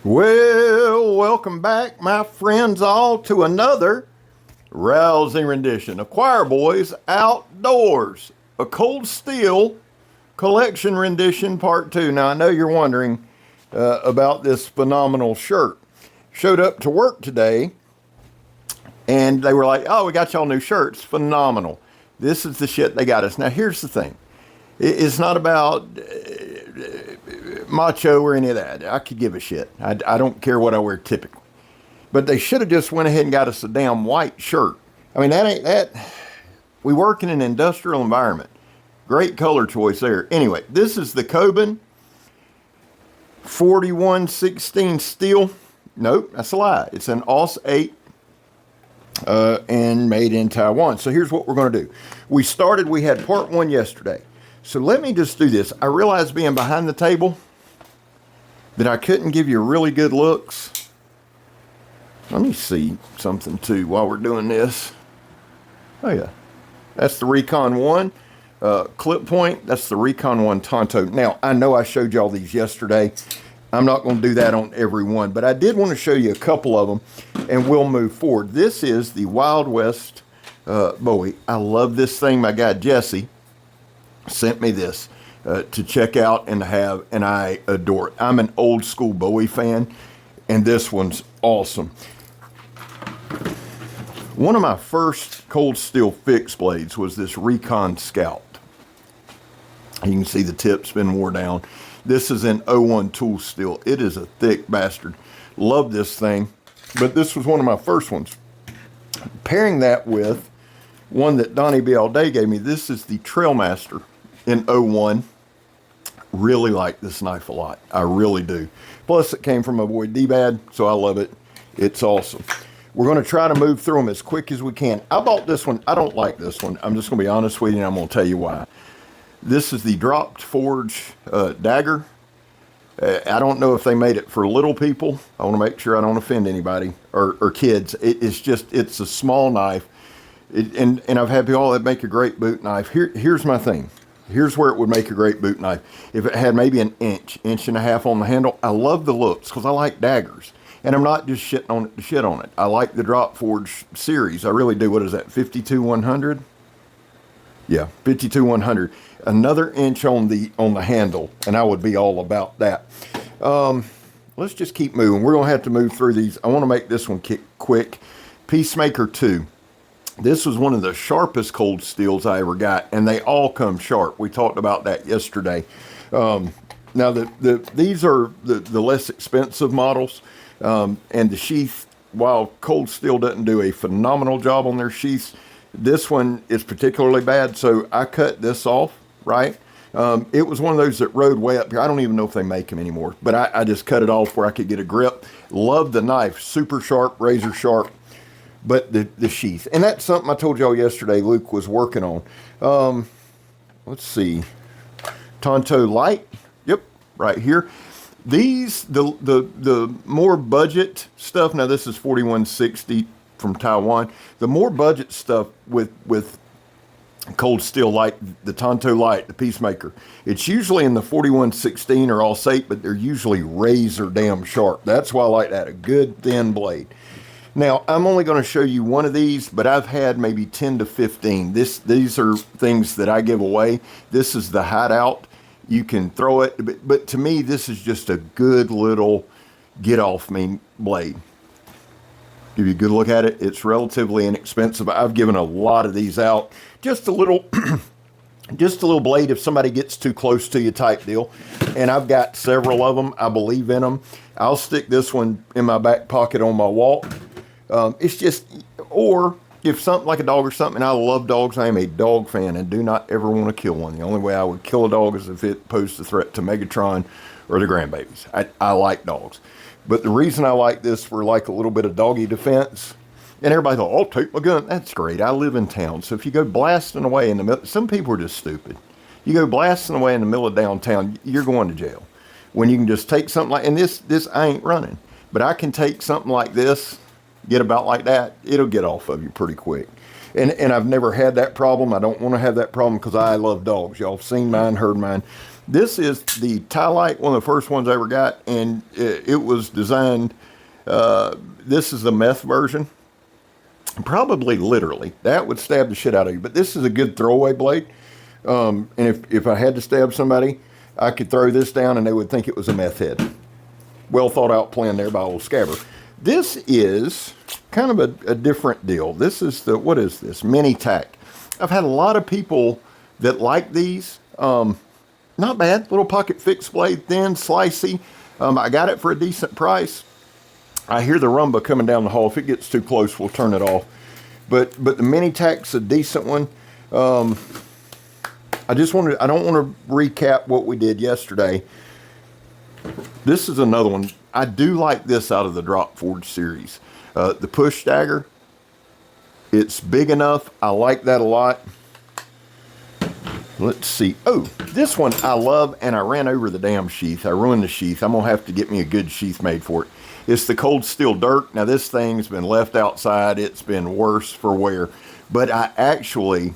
Well, welcome back, my friends, all to another rousing rendition of Choir Boys Outdoors, a Cold Steel collection rendition part two. Now, I know you're wondering about this phenomenal shirt. Showed up to work today, and they were like, "Oh, we got y'all new shirts. Phenomenal. This is the shit they got us." Now, here's the thing. It's not about macho or any of that. I could give a shit. I don't care what I wear typically. But they should have just went ahead and got us a damn white shirt. I mean, that ain't that. We work in an industrial environment. Great color choice there. Anyway, this is the Coben 4116 steel. Nope, that's a lie. It's an AUS 8 and made in Taiwan. So here's what we're going to do. We had part one yesterday. So let me just do this. I realized being behind the table that I couldn't give you really good looks. Let me see something too while we're doing this. Oh yeah, that's the Recon 1 clip point. That's the Recon 1 Tonto. Now, I know I showed y'all these yesterday. I'm not going to do that on every one, but I did want to show you a couple of them and we'll move forward. This is the Wild West Bowie. I love this thing. My guy Jesse sent me this to check out and have, and I adore it. I'm an old school Bowie fan, and this one's awesome. One of my first cold steel fixed blades was this Recon Scout. You can see the tip's been wore down. This is an 01 tool steel. It is a thick bastard. Love this thing, but this was one of my first ones. Pairing that with one that Donnie B. All Day gave me, this is the Trailmaster in 01. Really like this knife a lot. I really do. Plus, it came from my boy D-Bad, so I love it. It's awesome. We're going to try to move through them as quick as we can. I bought this one. I don't like this one. I'm just going to be honest with you, and I'm going to tell you why. This is the Dropped Forge dagger. I don't know if they made it for little people. I want to make sure I don't offend anybody or kids. It's a small knife. And I've had people that make a great boot knife. Here's my thing. Here's where it would make a great boot knife. If it had maybe an inch and a half on the handle, I love the looks because I like daggers. And I'm not just shitting on it to shit on it. I like the Drop Forge series. I really do. What is that, 52-100? Yeah, 52-100. Another inch on the handle, and I would be all about that. Let's just keep moving. We're going to have to move through these. I want to make this one quick. Peacemaker 2. This was one of the sharpest cold steels I ever got, and they all come sharp. We talked about that yesterday. Now, these are the less expensive models, and the sheath, while cold steel doesn't do a phenomenal job on their sheaths, this one is particularly bad, so I cut this off, right? It was one of those that rode way up here. I don't even know if they make them anymore, but I just cut it off where I could get a grip. Love the knife, super sharp, razor sharp. But the sheath, and that's something I told y'all yesterday Luke was working on. Let's see. Tonto Light. Yep, right here. These, the more budget stuff, now this is 4160 from Taiwan. The more budget stuff with cold steel light, the Tonto Light, the Peacemaker, it's usually in the 4116 or AUS 8, but they're usually razor damn sharp. That's why I like that, a good thin blade. Now, I'm only going to show you one of these, but I've had maybe 10 to 15. These are things that I give away. This is the Hideout. You can throw it, but to me, this is just a good little get-off-me blade. Give you a good look at it. It's relatively inexpensive. I've given a lot of these out. Just a little blade if somebody gets too close to you type deal. And I've got several of them. I believe in them. I'll stick this one in my back pocket on my walk. It's just, or if something like a dog or something, and I love dogs, I am a dog fan and do not ever want to kill one. The only way I would kill a dog is if it posed a threat to Megatron or the grandbabies. I like dogs. But the reason I like this for like a little bit of doggy defense, and everybody thought, I'll take my gun. That's great. I live in town. So if you go blasting away in the middle, some people are just stupid. You go blasting away in the middle of downtown, you're going to jail. When you can just take something like, and this I ain't running, but I can take something like this, get about like that, it'll get off of you pretty quick. And I've never had that problem. I don't want to have that problem because I love dogs. Y'all have seen mine, heard mine. This is the Tylite, one of the first ones I ever got, and it was designed, this is the meth version. Probably literally. That would stab the shit out of you. But this is a good throwaway blade. And if I had to stab somebody, I could throw this down and they would think it was a meth head. Well thought out plan there by old Scabber. This is kind of a different deal. This is the, what is this? Mini tack. I've had a lot of people that like these. Not bad. Little pocket fixed blade, thin, slicey. I got it for a decent price. I hear the rumba coming down the hall. If it gets too close, we'll turn it off. But the mini tack's a decent one. I don't want to recap what we did yesterday. This is another one. I do like this out of the Drop Forge series. The push dagger. It's big enough. I like that a lot. Let's see. Oh, this one I love, and I ran over the damn sheath. I ruined the sheath. I'm going to have to get me a good sheath made for it. It's the Cold Steel Dirk. Now, this thing's been left outside. It's been worse for wear. But I actually,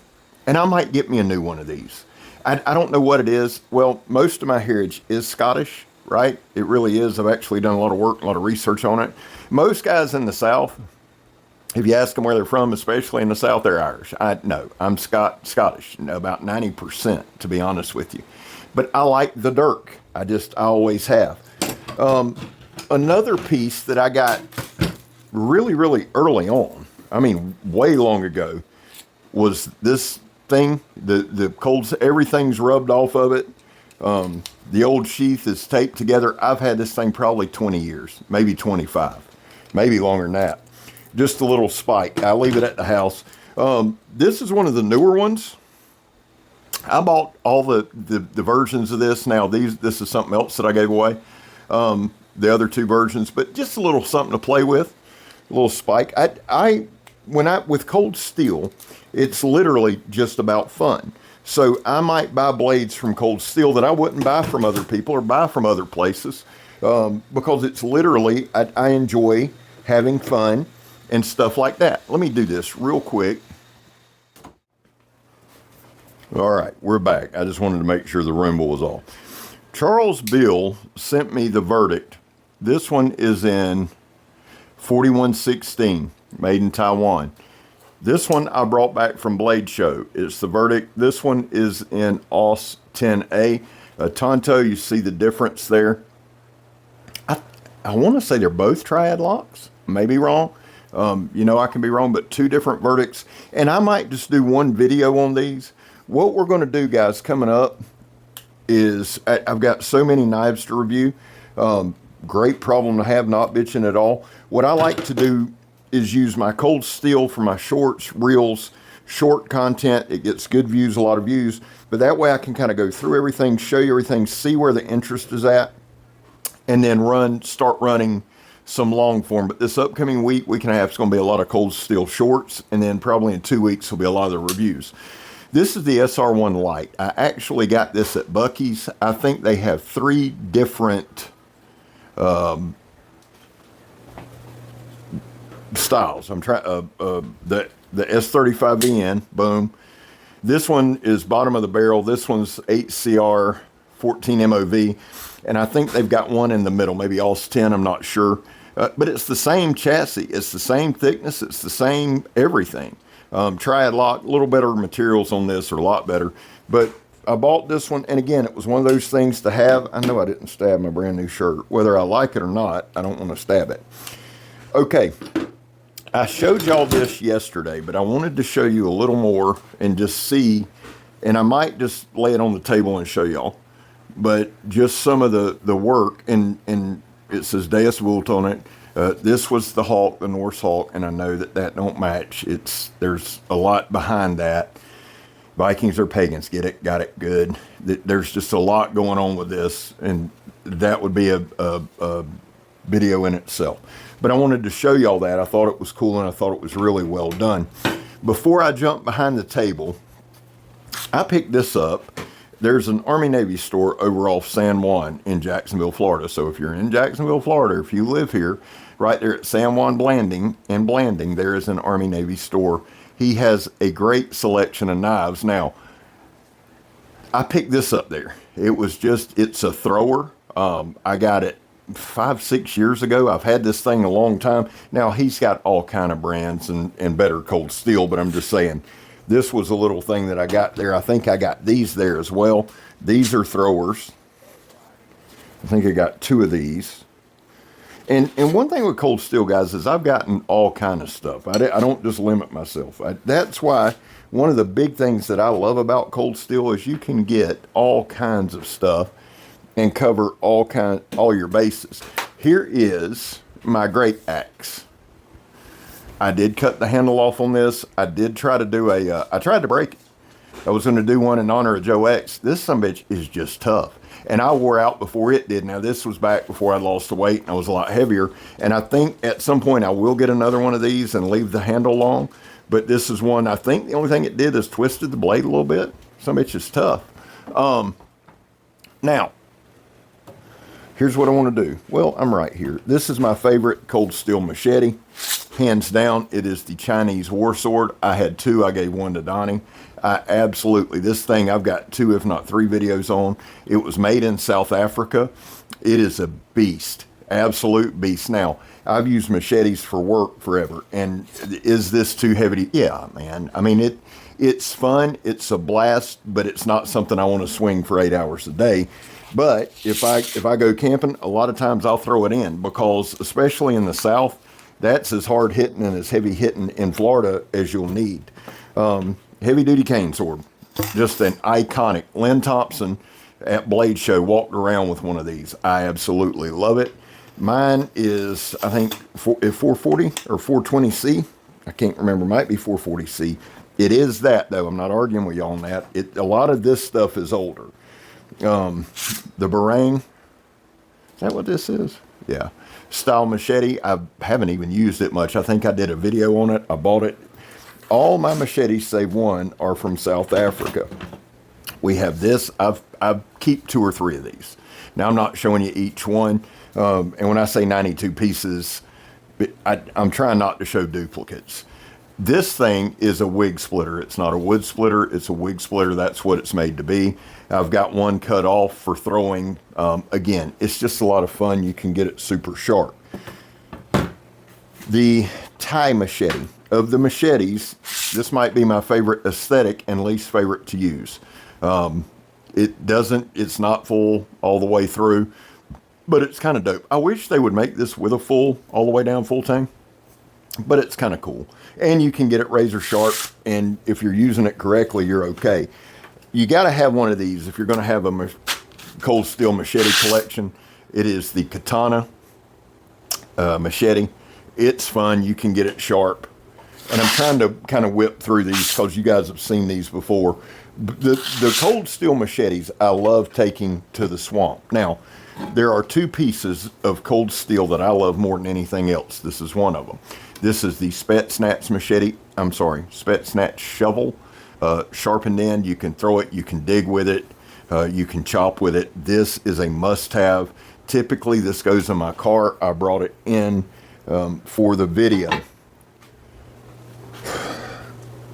and I might get me a new one of these. I don't know what it is. Well, most of my heritage is Scottish, right? It really is. I've actually done a lot of work, a lot of research on it. Most guys in the South, if you ask them where they're from, especially in the South, they're Irish. No, I'm Scottish, about 90%, to be honest with you. But I like the Dirk. I always have. Another piece that I got really, really early on, I mean, way long ago, was this thing. The colds, everything's rubbed off of it. The old sheath is taped together. I've had this thing probably 20 years, maybe 25, maybe longer than that. Just a little spike. I leave it at the house. This is one of the newer ones. I bought all the versions of this. Now this is something else that I gave away. The other two versions, but just a little something to play with, a little spike. With Cold Steel, it's literally just about fun. So I might buy blades from Cold Steel that I wouldn't buy from other people or buy from other places, because it's literally, I enjoy having fun and stuff like that. Let me do this real quick. All right, we're back. I just wanted to make sure the Roomba was off. Charles Bill sent me the verdict. This one is in 4116, made in Taiwan. This one I brought back from Blade Show. It's the verdict. This one is in AUS 10A. Tonto, you see the difference there. I want to say they're both triad locks. Maybe wrong. I can be wrong, but two different verdicts. And I might just do one video on these. What we're going to do, guys, coming up is I've got so many knives to review. Great problem to have, not bitching at all. What I like to do is use my Cold Steel for my shorts, reels, short content. It gets good views, a lot of views. But that way I can kind of go through everything, show you everything, see where the interest is at, and then start running some long form. But this upcoming week and a half, it's going to be a lot of Cold Steel shorts, and then probably in 2 weeks will be a lot of the reviews. This is the SR1 Lite. I actually got this at Buc-ee's. I think they have 3 different styles. I'm trying the S35VN, boom. This one is bottom of the barrel. This one's 8CR 14 MOV, and I think they've got one in the middle, maybe AUS 10. I'm not sure, but it's the same chassis. It's the same thickness. It's the same everything. Triad lock, a little better materials on this, or a lot better. But I bought this one, and again, it was one of those things to have. I know I didn't stab my brand new shirt. Whether I like it or not, I don't want to stab it. Okay, I showed y'all this yesterday, but I wanted to show you a little more and just see, and I might just lay it on the table and show y'all, but just some of the work, and it says Deus Vult on it. This was the Hawk, the Norse Hawk, and I know that don't match. There's a lot behind that. Vikings are pagans. Get it? Got it? Good. There's just a lot going on with this, and that would be a video in itself. But I wanted to show y'all that. I thought it was cool, and I thought it was really well done. Before I jump behind the table, I picked this up. There's an Army-Navy store over off San Juan in Jacksonville, Florida. So if you're in Jacksonville, Florida, if you live here, right there at San Juan Blanding, there is an Army-Navy store. He has a great selection of knives. Now, I picked this up there. It was just, it's a thrower. I got it 5, 6 years ago. I've had this thing a long time. Now he's got all kind of brands and better cold steel, but I'm just saying this was a little thing that I got there. I think I got these there as well. These are throwers. I think I got 2 of these. And one thing with cold steel, guys, is I've gotten all kind of stuff. I don't just limit myself. That's why one of the big things that I love about cold steel is you can get all kinds of stuff and cover all your bases. Here is my great axe. I did cut the handle off on this. I did try to do I tried to break it. I was going to do one in honor of Joe X. This sumbitch is just tough. And I wore out before it did. Now, this was back before I lost the weight and I was a lot heavier. And I think at some point I will get another one of these and leave the handle long. But this is one, I think the only thing it did is twisted the blade a little bit. Sumbitch is tough. Now, here's what I want to do. Well, I'm right here. This is my favorite cold steel machete. Hands down, it is the Chinese war sword. I had 2. I gave 1 to Donnie. This thing I've got 2, if not 3 videos on. It was made in South Africa. It is a beast, absolute beast. Now, I've used machetes for work forever. And is this too heavy to, yeah, man. I mean, it's fun. It's a blast, but it's not something I want to swing for 8 hours a day. But if I go camping, a lot of times I'll throw it in because, especially in the South, that's as hard hitting and as heavy hitting in Florida as you'll need. Heavy duty cane sword, just an iconic. Lynn Thompson at Blade Show walked around with one of these. I absolutely love it. Mine is, I think, 440 or 420C. I can't remember. Might be 440C. It is that, though. I'm not arguing with you on that. A lot of this stuff is older. The Barang, is that what this is? Yeah. Style machete. I haven't even used it much. I think I did a video on it. I bought it. All my machetes, save one, are from South Africa. We have this. I keep 2 or 3 of these. Now, I'm not showing you each one. And when I say 92 pieces, I'm trying not to show duplicates. This thing is a wig splitter. It's not a wood splitter. It's a wig splitter. That's what it's made to be. I've got one cut off for throwing. Again, it's just a lot of fun. You can get it super sharp. The Thai machete. Of the machetes, this might be my favorite aesthetic and least favorite to use. It's not full all the way through, but it's kind of dope. I wish they would make this with a full, all the way down full tang, but it's kind of cool. And you can get it razor sharp, and if you're using it correctly, you're okay. You got to have one of these if you're going to have a cold steel machete collection. It is the Katana machete. It's fun. You can get it sharp. And I'm trying to kind of whip through these because you guys have seen these before. The cold steel machetes I love taking to the swamp. Now, there are 2 pieces of cold steel that I love more than anything else. This is one of them. This is the Spetsnaz machete. I'm sorry, Spetsnaz shovel. Sharpened end. You can throw it. You can dig with it. You can chop with it. This is a must-have. Typically, this goes in my car. I brought it in for the video.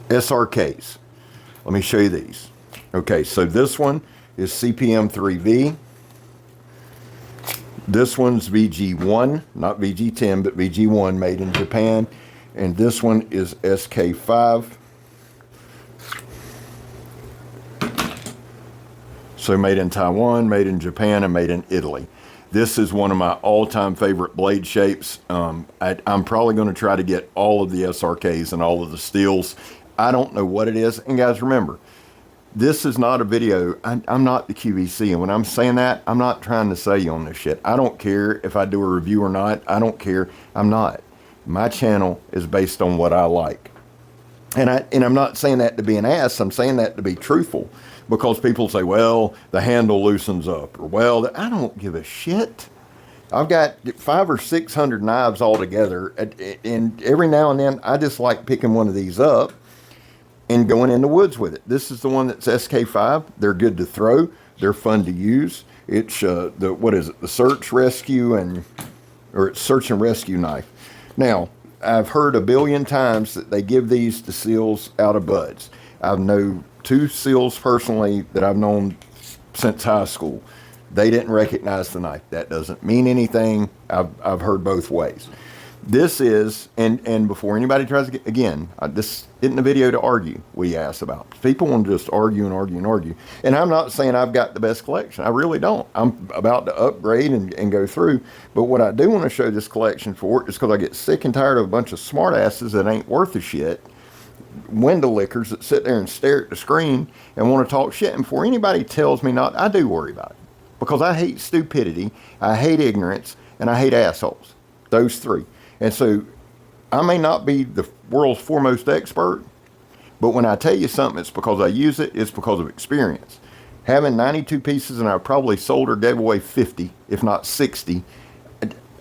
SRKs. Let me show you these. Okay, so this one is CPM 3V. This one's VG1, not VG10, but VG1, made in Japan. And this one is SK5. So made in Taiwan, made in Japan, and made in Italy. This is one of my all-time favorite blade shapes. I'm probably going to try to get all of the SRKs and all of the steels. I don't know what it is. And guys, remember, this is not a video. I'm not the QVC. And when I'm saying that, I'm not trying to sell you on this shit. I don't care if I do a review or not. I don't care. I'm not. My channel is based on what I like. And I'm not saying that to be an ass. I'm saying that to be truthful. Because people say, well, the handle loosens up. Or, well, I don't give a shit. I've got 500 or 600 knives all together. And every now and then, I just like picking one of these up and going in the woods with it. This is the one that's SK5. They're good to throw. They're fun to use. It's the search rescue it's search and rescue knife. Now, I've heard a billion times that they give these to seals out of buds. I know two SEALs personally that I've known since high school. They didn't recognize the knife. That doesn't mean anything. I've heard both ways. This is, and before anybody tries to get, again, this isn't a video to argue, we ask about. People want to just argue and argue and argue. And I'm not saying I've got the best collection. I really don't. I'm about to upgrade and go through. But what I do want to show this collection for is because I get sick and tired of a bunch of smart asses that ain't worth a shit, window lickers that sit there and stare at the screen and want to talk shit. And before anybody tells me not, I do worry about it. Because I hate stupidity, I hate ignorance, and I hate assholes. Those three. And so I may not be the world's foremost expert, but when I tell you something, it's because I use it, it's because of experience. Having 92 pieces, and I've probably sold or gave away 50, if not 60,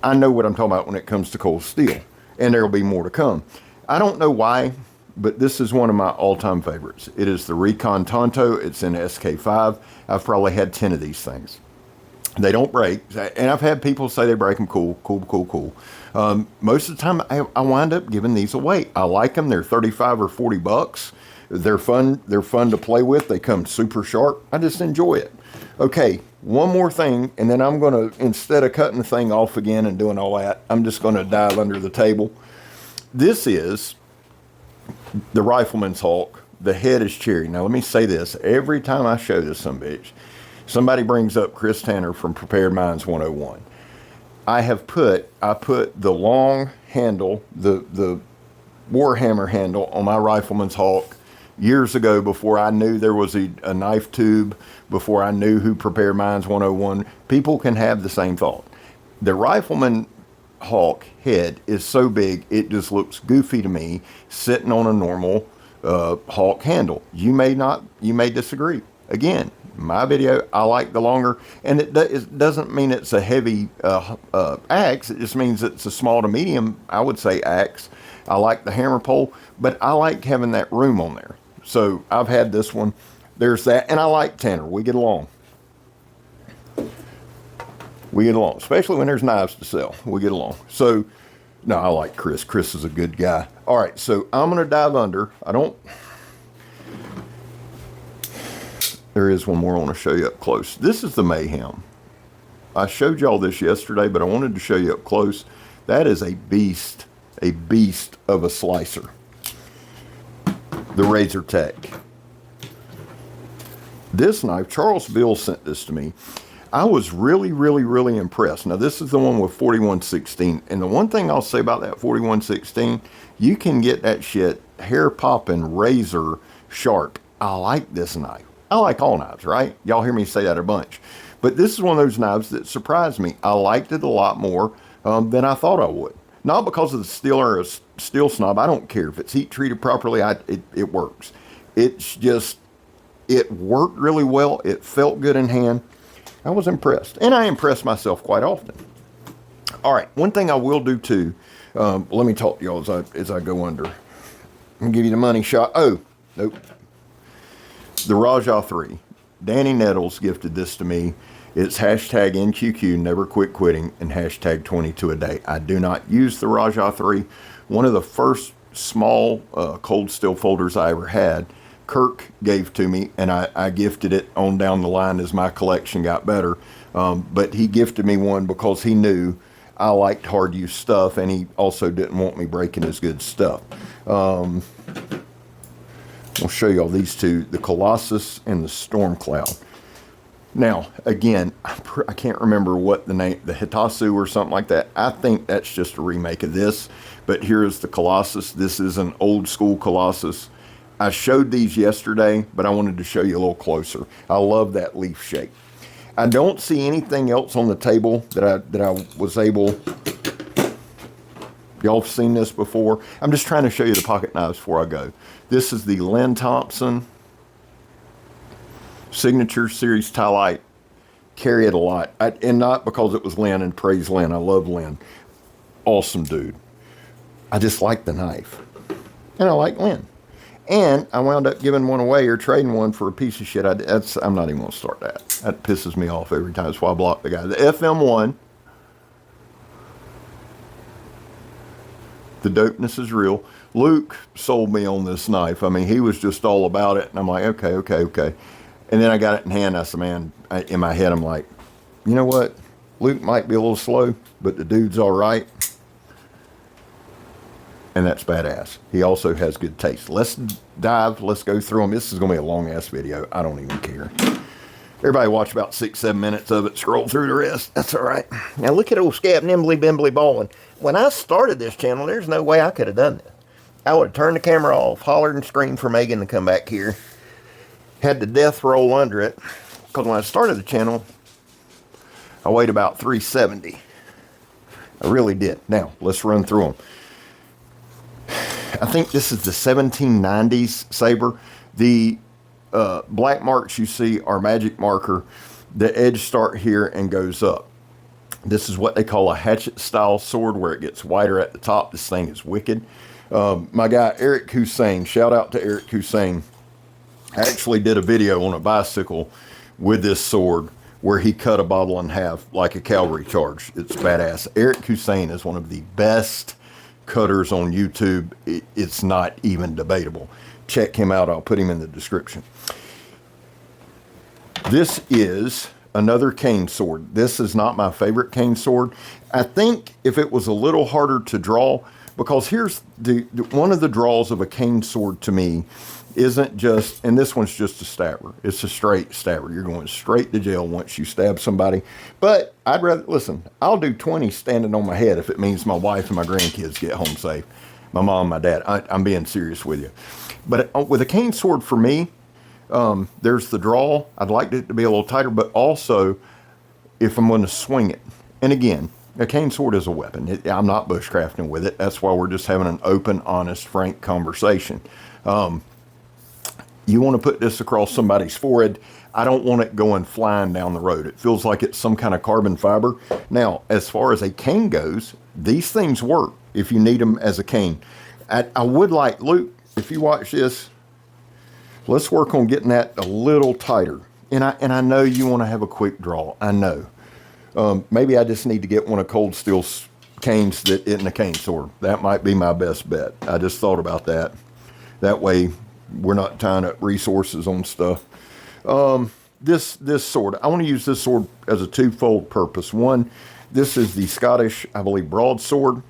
I know what I'm talking about when it comes to cold steel. And there will be more to come. I don't know why, but this is one of my all-time favorites. It is the Recon Tonto. It's in SK5. I've probably had 10 of these things. They don't break, and I've had people say they break them. Cool. Most of the time, I wind up giving these away. I like them. They're 35 or 40 bucks. They're fun. They're fun to play with. They come super sharp. I just enjoy it. Okay, one more thing, and then I'm going to, instead of cutting the thing off again and doing all that, I'm just going to dive under the table. This is the Rifleman's Hawk. The head is cherry. Now, let me say this. Every time I show this bitch, somebody brings up Chris Tanner from Prepared Minds 101. I put the long handle, the Warhammer handle on my Rifleman's Hawk years ago before I knew there was a knife tube, before I knew who Prepared Minds 101. People can have the same thought. The Rifleman Hawk head is so big, it just looks goofy to me sitting on a normal Hawk handle. You may disagree. Again, my video, I like the longer, and it doesn't mean it's a heavy axe. It just means it's a small to medium, I would say, axe. I like the hammer pole, but I like having that room on there. So I've had this one. There's that, and I like Tanner. We get along. Especially when there's knives to sell. We get along. So, no, I like Chris. Chris is a good guy. All right, so I'm going to dive under. There is one more I want to show you up close. This is the Mayhem. I showed y'all this yesterday, but I wanted to show you up close. That is a beast of a slicer. The Razor Tech. This knife, Charles Bill sent this to me. I was really impressed. Now, this is the one with 4116. And the one thing I'll say about that 4116, you can get that shit hair popping, razor sharp. I like this knife. I like all knives, right? Y'all hear me say that a bunch. But this is one of those knives that surprised me. I liked it a lot more than I thought I would. Not because of the steel or a steel snob. I don't care. If it's heat treated properly, it works. It's just, it worked really well. It felt good in hand. I was impressed. And I impress myself quite often. All right. One thing I will do too, let me talk to y'all as I go under. I'm going to give you the money shot. Oh, nope. The Rajah 3. Danny Nettles gifted this to me. It's hashtag NQQ, never quit quitting, and hashtag 22 a day. I do not use the Rajah 3. One of the first small cold steel folders I ever had, Kirk gave to me, and I gifted it on down the line as my collection got better. But he gifted me one because he knew I liked hard use stuff, and he also didn't want me breaking his good stuff. I'll show y'all these two, the Colossus and the Storm Cloud. Now, again, I can't remember what the name, the Hitasu or something like that. I think that's just a remake of this, but here is the Colossus. This is an old school Colossus. I showed these yesterday, but I wanted to show you a little closer. I love that leaf shape. I don't see anything else on the table that I was able. Y'all have seen this before. I'm just trying to show you the pocket knives before I go. This is the Lynn Thompson Signature Series Tylite. Carry it a lot. And not because it was Lynn, and praise Lynn. I love Lynn. Awesome dude. I just like the knife. And I like Lynn. And I wound up giving one away or trading one for a piece of shit. I'm not even going to start that. That pisses me off every time. That's why I block the guy. The FM1. The dopeness is real. Luke sold me on this knife. I mean, he was just all about it. And I'm like, okay. And then I got it in hand. I said, man, in my head, I'm like, you know what? Luke might be a little slow, but the dude's all right. And that's badass. He also has good taste. Let's go through them. This is going to be a long-ass video. I don't even care. Everybody watch about 6-7 minutes of it, scroll through the rest. That's all right. Now look at old Scap Nimbly Bimbly Ballin'. When I started this channel, there's no way I could have done this. I would have turned the camera off, hollered and screamed for Megan to come back here. Had the death roll under it. Because when I started the channel, I weighed about 370. I really did. Now, let's run through them. I think this is the 1790s saber. The black marks you see are magic marker. The edge start here and goes up. This is what they call a hatchet style sword, where it gets wider at the top. This thing is wicked. My guy Eric Hussein, shout out to Eric Hussein, actually did a video on a bicycle with this sword where he cut a bottle in half like a cavalry charge. It's badass. Eric Hussein is one of the best cutters on YouTube. It's not even debatable. Check him out. I'll put him in the description. This is another cane sword. This is not my favorite cane sword. I think if it was a little harder to draw, because here's one of the draws of a cane sword to me isn't just, and this one's just a stabber. It's a straight stabber. You're going straight to jail once you stab somebody. But I'd rather, listen, I'll do 20 standing on my head if it means my wife and my grandkids get home safe. My mom, my dad. I'm being serious with you. But with a cane sword for me, there's the draw. I'd like it to be a little tighter, but also if I'm going to swing it. And again, a cane sword is a weapon. I'm not bushcrafting with it. That's why we're just having an open, honest, frank conversation. You want to put this across somebody's forehead. I don't want it going flying down the road. It feels like it's some kind of carbon fiber. Now, as far as a cane goes, these things work if you need them as a cane. I would like, Luke, if you watch this, let's work on getting that a little tighter. And I know you want to have a quick draw. I know. Maybe I just need to get one of Cold Steel's canes that isn't a cane sword. That might be my best bet. I just thought about that. That way, we're not tying up resources on stuff. This sword, I want to use this sword as a twofold purpose. One, this is the Scottish, I believe, broadsword.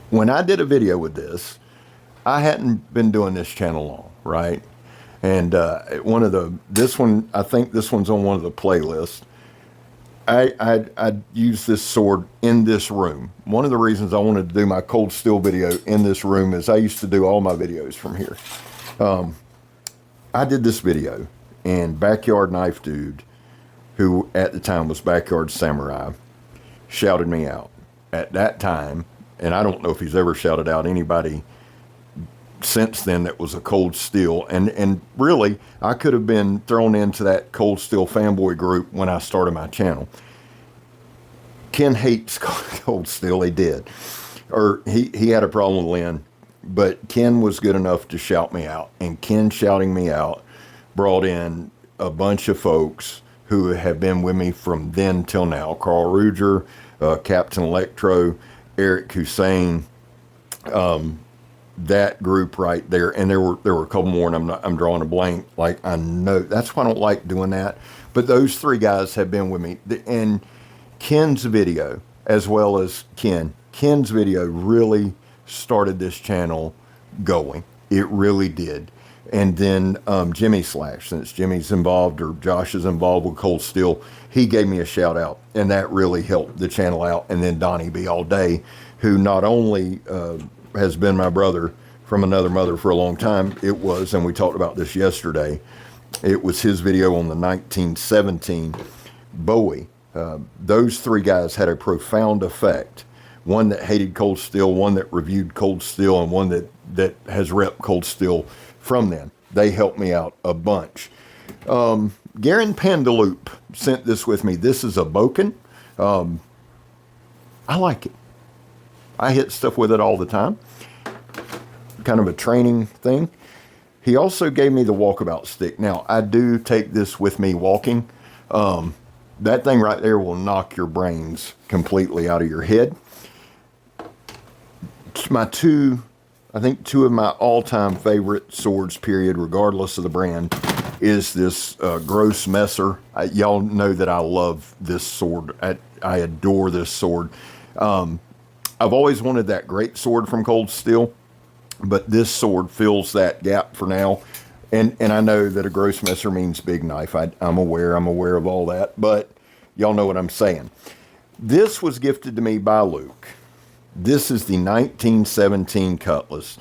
When I did a video with this, I hadn't been doing this channel long, right? And this one, I think this one's on one of the playlists. I'd use this sword in this room. One of the reasons I wanted to do my Cold Steel video in this room is I used to do all my videos from here. I did this video, and Backyard Knife Dude, who at the time was Backyard Samurai, shouted me out. At that time, and I don't know if he's ever shouted out anybody since then that was a Cold Steel, and really I could have been thrown into that Cold Steel fanboy group when I started my channel. Ken hates Cold Steel. He did, or he had a problem with Lynn, but Ken was good enough to shout me out, and Ken shouting me out brought in a bunch of folks who have been with me from then till now. Karl Electro, Captain Electro, Eric Hussein, that group right there, and there were a couple more, and I'm drawing a blank. Like, I know that's why I don't like doing that, but those three guys have been with me. And Ken's video, as well as Ken's video really started this channel going. It really did. And then Jimmy Slash, since Jimmy's involved, or Josh is involved with Cold Steel, he gave me a shout out, and that really helped the channel out. And then Donnie B All Day, who not only has been my brother from another mother for a long time, it was, and we talked about this yesterday, it was his video on the 1917 Bowie. Those three guys had a profound effect. One that hated Cold Steel, one that reviewed Cold Steel, and one that has repped Cold Steel from then. They helped me out a bunch. Garen Pandaloop sent this with me. This is a Boken. I like it. I hit stuff with it all the time. Kind of a training thing. He also gave me the walkabout stick. Now, I do take this with me walking. That thing right there will knock your brains completely out of your head. It's my two I think two of my all-time favorite swords, period, regardless of the brand, is this Gross Messer. Y'all know that I love this sword. I adore this sword. I've always wanted that great sword from Cold Steel, but this sword fills that gap for now. And I know that a Gross Messer means big knife. I'm aware of all that, but y'all know what I'm saying. This was gifted to me by Luke. This is the 1917 Cutlass.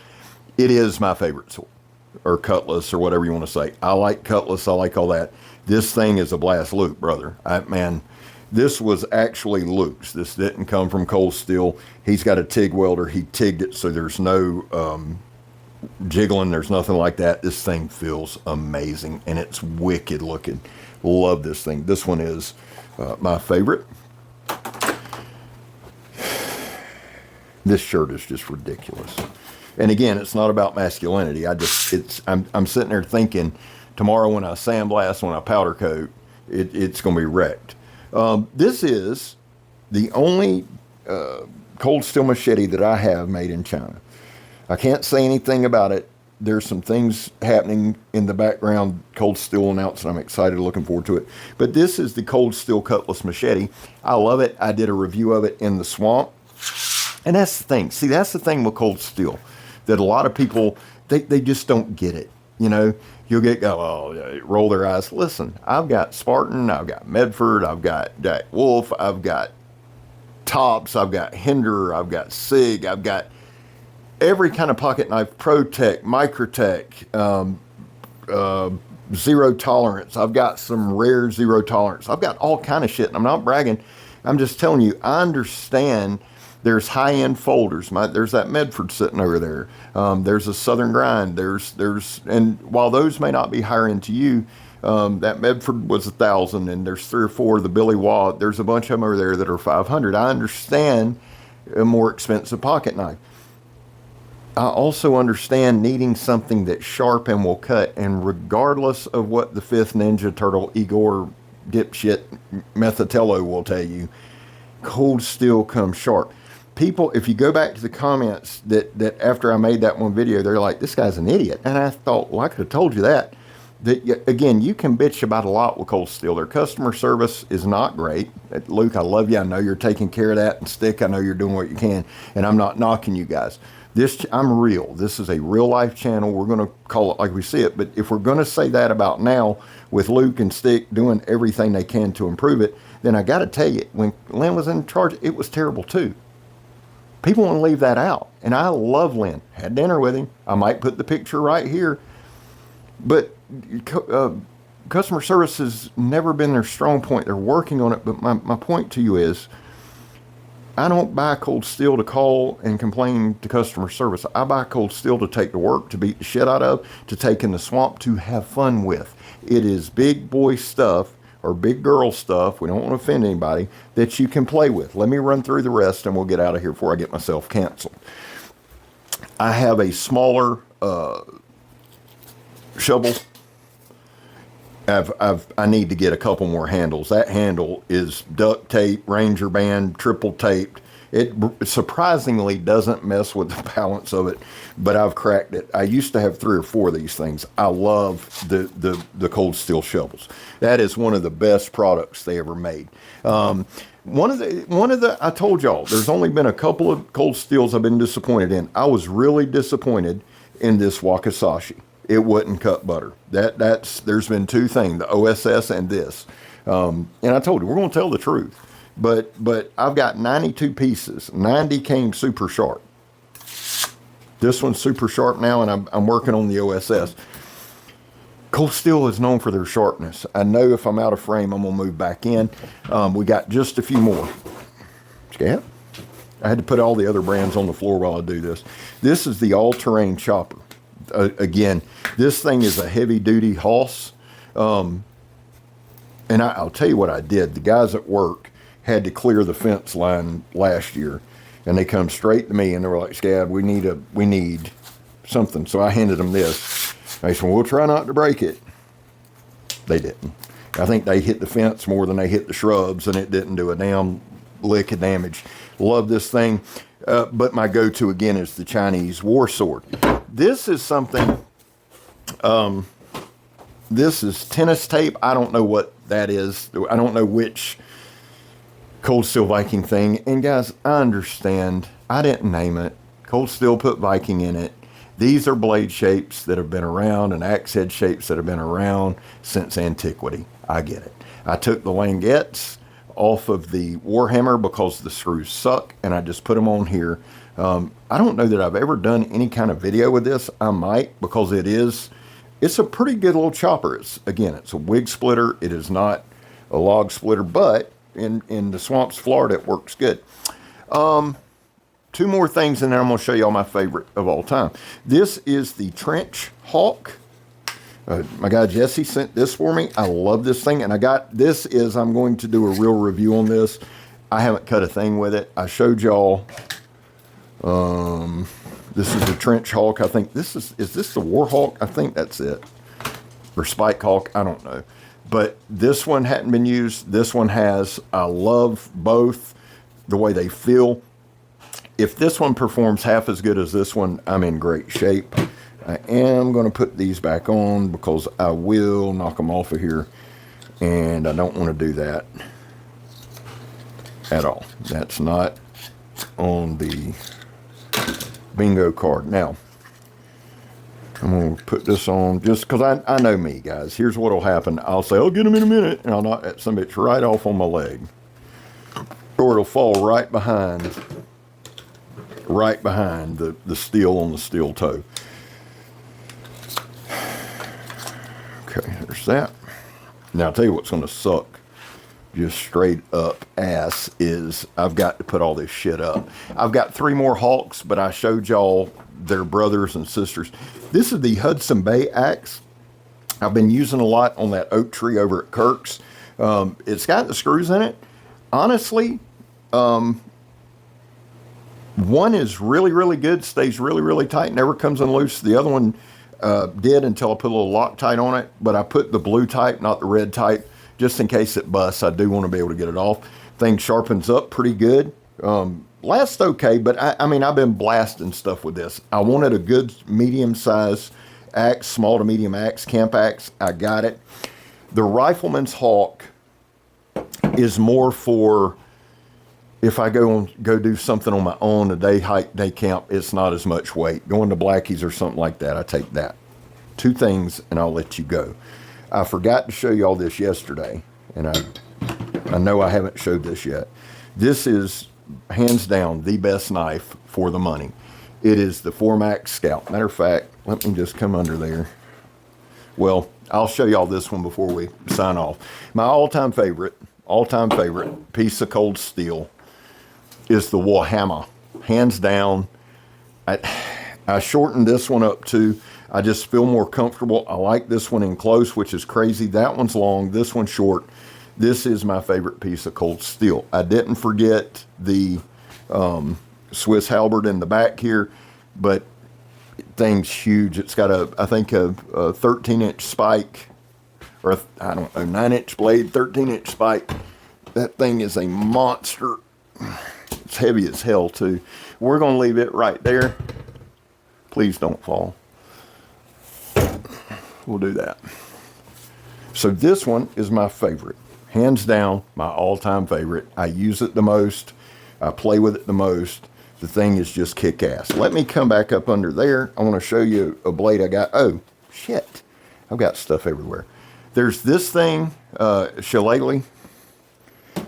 It is my favorite sword, or Cutlass, or whatever you want to say. I like Cutlass. I like all that. This thing is a blast. Luke, brother. Man, this was actually Luke's. This didn't come from Cold Steel. He's got a TIG welder. He TIGged it, so there's no jiggling. There's nothing like that. This thing feels amazing, and it's wicked looking. Love this thing. This one is my favorite. This shirt is just ridiculous. And again, it's not about masculinity. I'm sitting there thinking, tomorrow when I sandblast, when I powder coat, it's going to be wrecked. This is the only Cold Steel machete that I have made in China. I can't say anything about it. There's some things happening in the background. Cold Steel announced, and I'm excited, looking forward to it. But this is the Cold Steel Cutlass machete. I love it. I did a review of it in the swamp. And that's the thing. See, that's the thing with Cold Steel, that a lot of people, they just don't get it. You know, you'll roll their eyes. Listen, I've got Spartan, I've got Medford, I've got Jack Wolf, I've got Tops, I've got Hinder, I've got Sig, I've got every kind of pocket knife, ProTech, Microtech, zero tolerance. I've got some rare zero tolerance. I've got all kind of shit. And I'm not bragging. I'm just telling you, I understand. There's high-end folders. There's that Medford sitting over there. There's a Southern Grind. And while those may not be higher end to you, that Medford was 1,000, and there's 3 or 4 of the Billy Watt. There's a bunch of them over there that are 500. I understand a more expensive pocket knife. I also understand needing something that's sharp and will cut. And regardless of what the 5th Ninja Turtle Igor dipshit Methatello will tell you, Cold Steel comes sharp. People, if you go back to the comments that after I made that one video, they're like, this guy's an idiot. And I thought, well, I could have told you that. Again, you can bitch about a lot with Cold Steel. Their customer service is not great. Luke, I love you. I know you're taking care of that. And Stick, I know you're doing what you can. And I'm not knocking you guys. I'm real. This is a real life channel. We're going to call it like we see it. But if we're going to say that about now, with Luke and Stick doing everything they can to improve it, then I got to tell you, when Lynn was in charge, it was terrible too. People want to leave that out. And I love Lynn. Had dinner with him. I might put the picture right here. But customer service has never been their strong point. They're working on it. But my point to you is, I don't buy Cold Steel to call and complain to customer service. I buy Cold Steel to take to work, to beat the shit out of, to take in the swamp, to have fun with. It is big boy stuff, or big girl stuff, we don't want to offend anybody, that you can play with. Let me run through the rest and we'll get out of here before I get myself canceled. I have a smaller shovel. I need to get a couple more handles. That handle is duct tape, Ranger band, triple taped. It surprisingly doesn't mess with the balance of it, but I've cracked it. I used to have 3 or 4 of these things. I love the Cold Steel shovels. That is one of the best products they ever made. One of the I told y'all, there's only been a couple of Cold Steels I've been disappointed in. I was really disappointed in this Wakizashi. It wouldn't cut butter. There's been 2 things, the OSS and this. And I told you, we're going to tell the truth. But I've got 92 pieces. 90 came super sharp. This one's super sharp now, and I'm working on the OSS. Cold Steel is known for their sharpness. I know if I'm out of frame, I'm going to move back in. We got just a few more. Scab? I had to put all the other brands on the floor while I do this. This is the all-terrain chopper. Again, this thing is a heavy-duty Hoss. And I'll tell you what I did. The guys at work had to clear the fence line last year, and they come straight to me and they were like, Scab, we need something. So I handed them this. They said, well, we'll try not to break it. They didn't. I think they hit the fence more than they hit the shrubs, and it didn't do a damn lick of damage. Love this thing. But my go-to again is the Chinese war sword. This is something, this is tennis tape. I don't know what that is. I don't know which Cold Steel Viking thing. And guys, I understand. I didn't name it. Cold Steel put Viking in it. These are blade shapes that have been around and axe head shapes that have been around since antiquity. I get it. I took the languettes off of the Warhammer because the screws suck, and I just put them on here. I don't know that I've ever done any kind of video with this. I might, because it's a pretty good little chopper. Again, it's a wig splitter. It is not a log splitter, but in the swamps, Florida, it works good. Two more things, and then I'm going to show you all my favorite of all time. This is the Trench Hawk. My guy Jesse sent this for me. I love this thing, and I'm going to do a real review on this. I haven't cut a thing with it. I showed y'all. This is the Trench Hawk. I think is this the War Hawk? I think that's it. Or Spike Hawk. I don't know. But this one hadn't been used. This one has. I love both the way they feel. If this one performs half as good as this one, I'm in great shape. I am going to put these back on because I will knock them off of here. And I don't want to do that at all. That's not on the bingo card. Now, I'm going to put this on just because I know me, guys. Here's what will happen. I'll say, I'll get them in a minute. And I'll knock that some bitch right off on my leg. Or it'll fall right behind the steel on the steel toe. Okay, there's that. Now I'll tell you what's going to suck just straight up ass is I've got to put all this shit up. I've got 3 more Hawks, but I showed y'all their brothers and sisters. This is the Hudson Bay axe. I've been using a lot on that oak tree over at Kirk's. It's got the screws in it. Honestly, one is really, really good, stays really, really tight, never comes unloose. The other one did until I put a little Loctite on it, but I put the blue type, not the red type, just in case it busts. I do want to be able to get it off. Thing sharpens up pretty good. Lasts okay, but I mean, I've been blasting stuff with this. I wanted a good medium-size axe, small to medium axe, camp axe. I got it. The Rifleman's Hawk is more for if I go do something on my own, a day hike, day camp, it's not as much weight. Going to Blackie's or something like that, I take that. 2 things, and I'll let you go. I forgot to show you all this yesterday, and I know I haven't showed this yet. This is, hands down, the best knife for the money. It is the Formax Scout. Matter of fact, let me just come under there. Well, I'll show y'all this one before we sign off. My all-time favorite piece of cold steel is the Warhammer. Hands down. I shortened this one up too. I just feel more comfortable. I like this one in close, which is crazy. That one's long, this one's short. This is my favorite piece of cold steel. I didn't forget the Swiss halberd in the back here, but thing's huge. It's got I think a 13-inch spike, or I don't know, 9-inch blade, 13-inch spike. That thing is a monster. It's heavy as hell too. We're going to leave it right there. Please don't fall. We'll do that. So this one is my favorite. Hands down, my all-time favorite. I use it the most. I play with it the most. The thing is just kick-ass. Let me come back up under there. I want to show you a blade I got. Oh, shit. I've got stuff everywhere. There's this thing, shillelagh.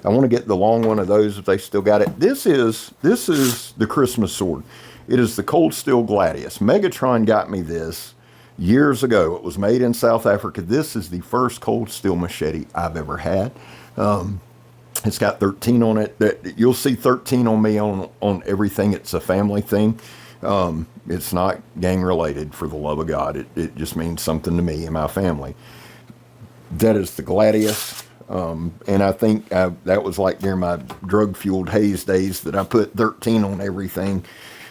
I want to get the long one of those if they still got it. This is the Christmas sword. It is the Cold Steel Gladius. Megatron got me this years ago. It was made in South Africa. This is the first cold steel machete I've ever had. It's got 13 on it. You'll see 13 on me on everything. It's a family thing. It's not gang related, for the love of God. It just means something to me and my family. That is the Gladius. And I think that was like during my drug-fueled haze days that I put 13 on everything.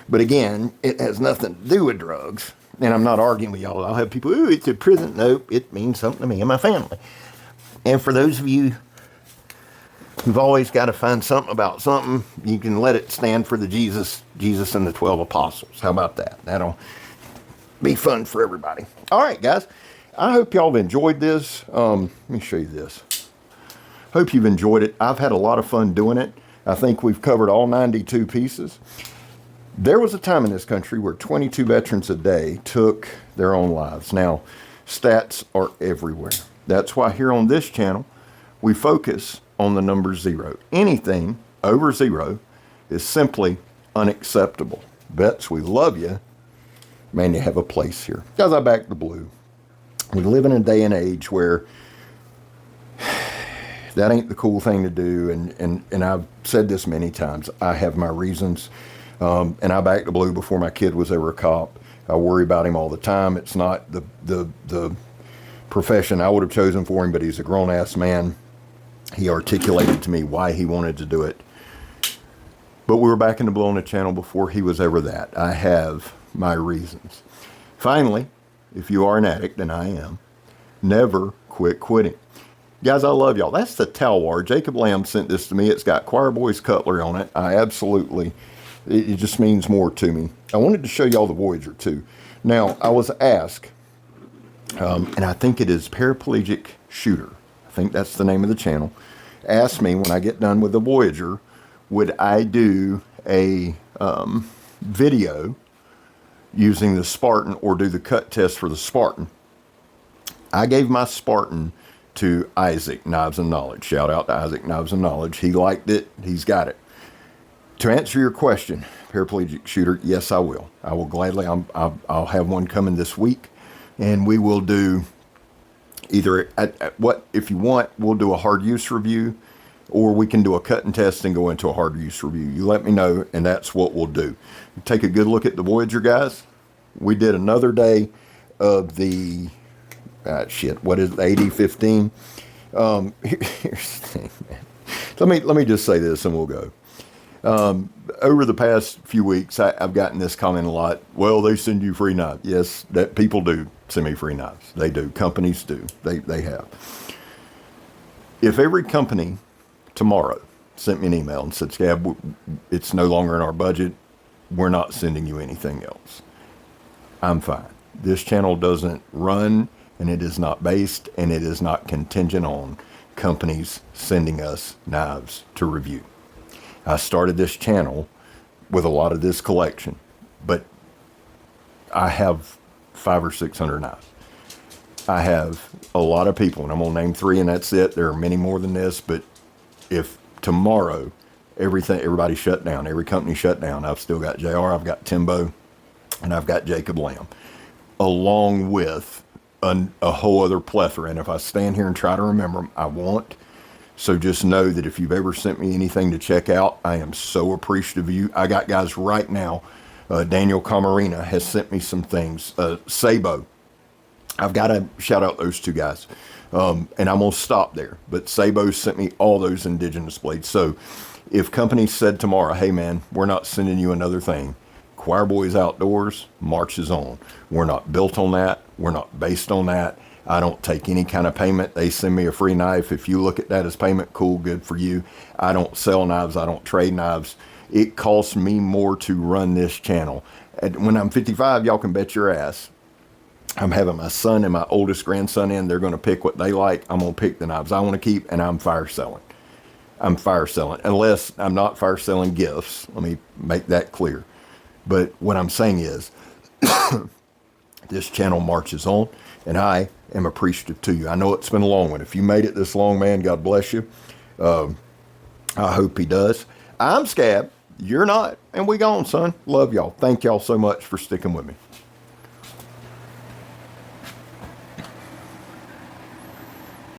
But again, it has nothing to do with drugs. And I'm not arguing with y'all. I'll have people, ooh, it's a prison. Nope, it means something to me and my family. And for those of you You've always got to find something about something. You can let it stand for the Jesus and the 12 apostles. How about that? That'll be fun for everybody. All right, guys. I hope y'all have enjoyed this. Let me show you this. Hope you've enjoyed it. I've had a lot of fun doing it. I think we've covered all 92 pieces. There was a time in this country where 22 veterans a day took their own lives. Now, stats are everywhere. That's why here on this channel, we focus on the number 0. Anything over 0 is simply unacceptable. Vets, we love you. Man, you have a place here. Guys, I back the blue. We live in a day and age where that ain't the cool thing to do. And I've said this many times. I have my reasons. And I back the blue before my kid was ever a cop. I worry about him all the time. It's not the profession I would have chosen for him, but he's a grown-ass man. He articulated to me why he wanted to do it. But we were back in the blue on the channel before he was ever that. I have my reasons. Finally, if you are an addict, and I am, never quit quitting. Guys, I love y'all. That's the Talwar. Jacob Lamb sent this to me. It's got Choir Boys cutlery on it. It just means more to me. I wanted to show y'all the Voyager too. Now, I was asked, and I think it is Paraplegic Shooter. I think that's the name of the channel. Asked me when I get done with the Voyager, would I do a video using the Spartan or do the cut test for the Spartan. I gave my Spartan to Isaac, Knives and Knowledge. Shout out to Isaac, Knives and Knowledge. He liked it. He's got it. To answer your question, Paraplegic Shooter, yes, I will. I will gladly. I'll have one coming this week, and we will do either if you want, we'll do a hard use review, or we can do a cut and test and go into a hard use review. You let me know, and that's what we'll do. Take a good look at the Voyager, guys. We did another day of the what is it, AD-15? Here's the thing, man. Let me just say this, and we'll go. Over the past few weeks, I've gotten this comment a lot. Well, they send you free knives. Yes, that people do send me free knives. They do. Companies do. They have. If every company tomorrow sent me an email and said, Scab, it's no longer in our budget, we're not sending you anything else, I'm fine. This channel doesn't run, and it is not based, and it is not contingent on companies sending us knives to review. I started this channel with a lot of this collection, but I have 500 or 600 knives. I have a lot of people, and I'm going to name 3, and that's it. There are many more than this, but if tomorrow everybody shut down, every company shut down, I've still got JR, I've got Timbo, and I've got Jacob Lamb, along with a whole other plethora. And if I stand here and try to remember them, I won't. So just know that if you've ever sent me anything to check out, I am so appreciative of you. I got guys right now. Daniel Camarina has sent me some things. Sabo. I've got to shout out those 2 guys. And I'm going to stop there. But Sabo sent me all those indigenous blades. So if companies said tomorrow, hey man, we're not sending you another thing, Choir Boys Outdoors marches on. We're not built on that. We're not based on that. I don't take any kind of payment. They send me a free knife. If you look at that as payment, cool, good for you. I don't sell knives. I don't trade knives. It costs me more to run this channel. And when I'm 55, y'all can bet your ass I'm having my son and my oldest grandson in. They're going to pick what they like. I'm going to pick the knives I want to keep, and I'm fire selling. I'm fire selling, unless I'm not fire selling gifts. Let me make that clear. But what I'm saying is, this channel marches on, and I am appreciative to you. I know it's been a long one. If you made it this long, man, God bless you. I hope he does. I'm Scab. You're not. And we gone, son. Love y'all. Thank y'all so much for sticking with me.